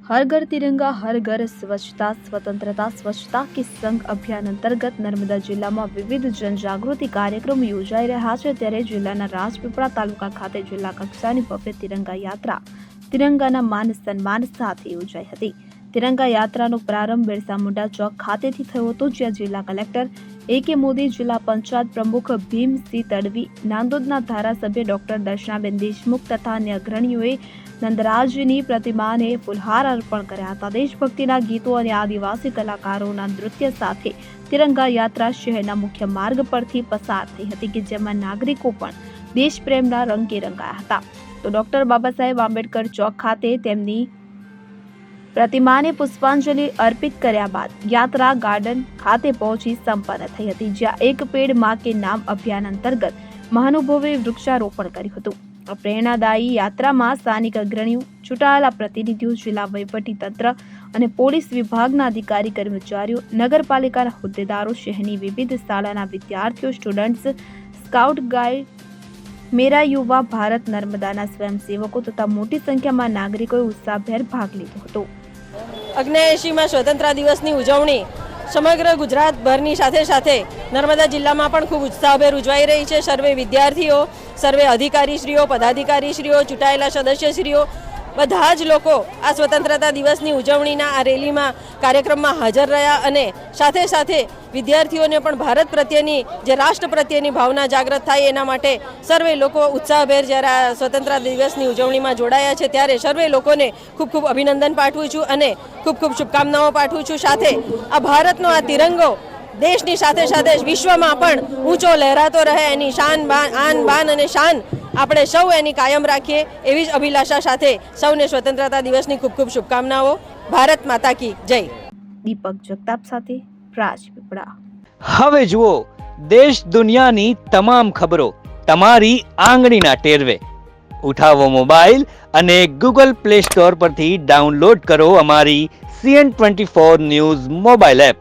हर घर तिरंगा हर घर स्वच्छता स्वतंत्रता स्वच्छता के संघ અભિયાન અંતર્ગત નર્મદા જિલ્લામાં વિવિધ જનજાગૃતિ કાર્યક્રમો યોજાઈ રહ્યા છે। ત્યારે જિલ્લાના રાજપીપળા તાલુકા ખાતે જિલ્લા કક્ષાની ભવ્ય તિરંગા યાત્રા તિરંગાના માન સન્માન સાથે યોજાઈ હતી। તિરંગા યાત્રાનો પ્રારંભ બિરસા મુંડા ચોક ખાતેથી થયો હતો, જ્યાં જિલ્લા કલેક્ટર એ.કે. મોદી, જિલ્લા પંચાયત પ્રમુખ ભીમસિંહ તડવી, નાંદોદના ધારાસભ્ય ડોક્ટર દર્શનાબેન દેશમુખ તથા અન્ય અગ્રણીઓએ નંદરાજની પ્રતિમાને ફૂલહાર અર્પણ કર્યા હતા। દેશભક્તિના ગીતો અને આદિવાસી કલાકારોના નૃત્ય સાથે તિરંગા યાત્રા શહેરના મુખ્ય માર્ગ પરથી પસાર થઈ હતી, કે જેમાં નાગરિકો પણ દેશપ્રેમના રંગે રંગાયા હતા। તો ડોક્ટર બાબા સાહેબ આંબેડકર ચોક ખાતે તેમની પ્રતિમાને પુષ્પાંજલિ અર્પિત કર્યા બાદ યાત્રા ગાર્ડન ખાતે પહોંચી સંપન્ન થઈ હતી, જ્યાં એક પેડ માં કે નામ અભિયાન અંતર્ગત મહાનુભાવોએ વૃક્ષારોપણ કર્યું હતું। આ પ્રેરણાદાયી યાત્રામાં સ્થાનિક અગ્રણીઓ, ચૂંટાયેલા પ્રતિનિધિઓ, જિલ્લા વહીવટીતંત્ર અને પોલીસ વિભાગના અધિકારી કર્મચારીઓ, નગરપાલિકાના હોદ્દેદારો, શહેરની વિવિધ શાળાના વિદ્યાર્થીઓ, સ્ટુડન્ટ્સ, સ્કાઉટ ગાઈડ, મેરા યુવા ભારત, નર્મદાના સ્વયંસેવકો તથા મોટી સંખ્યામાં નાગરિકોએ ઉત્સાહભેર ભાગ લીધો હતો। 79માં સ્વતંત્રતા દિવસની ઉજવણી સમગ્ર ગુજરાતભરની સાથે સાથે નર્મદા જિલ્લામાં પણ ખૂબ ઉત્સાહભેર ઉજવાઈ રહી છે। સર્વે વિદ્યાર્થીઓ, સર્વે અધિકારીશ્રીઓ, પદાધિકારીશ્રીઓ, ચૂંટાયેલા સદસ્યશ્રીઓ બધા જ લોકો આ સ્વતંત્રતા દિવસની ઉજવણીના આ રેલીમાં કાર્યક્રમમાં હાજર રહ્યા અને સાથે સાથે વિદ્યાર્થીઓને પણ ભારત પ્રત્યેની જે રાષ્ટ્ર પ્રત્યેની ભાવના જાગૃત થાય એના માટે સર્વે લોકો ઉત્સાહભેર જ્યારે આ સ્વતંત્રતા દિવસની ઉજવણીમાં જોડાયા છે, ત્યારે સર્વે લોકોને ખૂબ ખૂબ અભિનંદન પાઠવું છું અને ખૂબ ખૂબ શુભકામનાઓ પાઠવું છું। સાથે આ ભારતનો આ તિરંગો દેશની સાથે સાથે વિશ્વમાં પણ ઊંચો લહેરાતો રહે, એની શાન આન બાન અને શાન આપણે સૌ એની કાયમ રાખીએ એવી જ અભિલાષા સાથે સૌને સ્વતંત્રતા દિવસની ખૂબ ખૂબ શુભકામનાઓ। ભારત માતા કી જય। દીપક જગતાપ સાથે રાજપીપળા। હવે જુઓ દેશ દુનિયાની તમામ ખબરો તમારી આંગળીના ટેરવે। ઉઠાવો મોબાઈલ અને ગૂગલ પ્લે સ્ટોર પરથી ડાઉનલોડ કરો અમારી CN24 ન્યૂઝ મોબાઈલ એપ।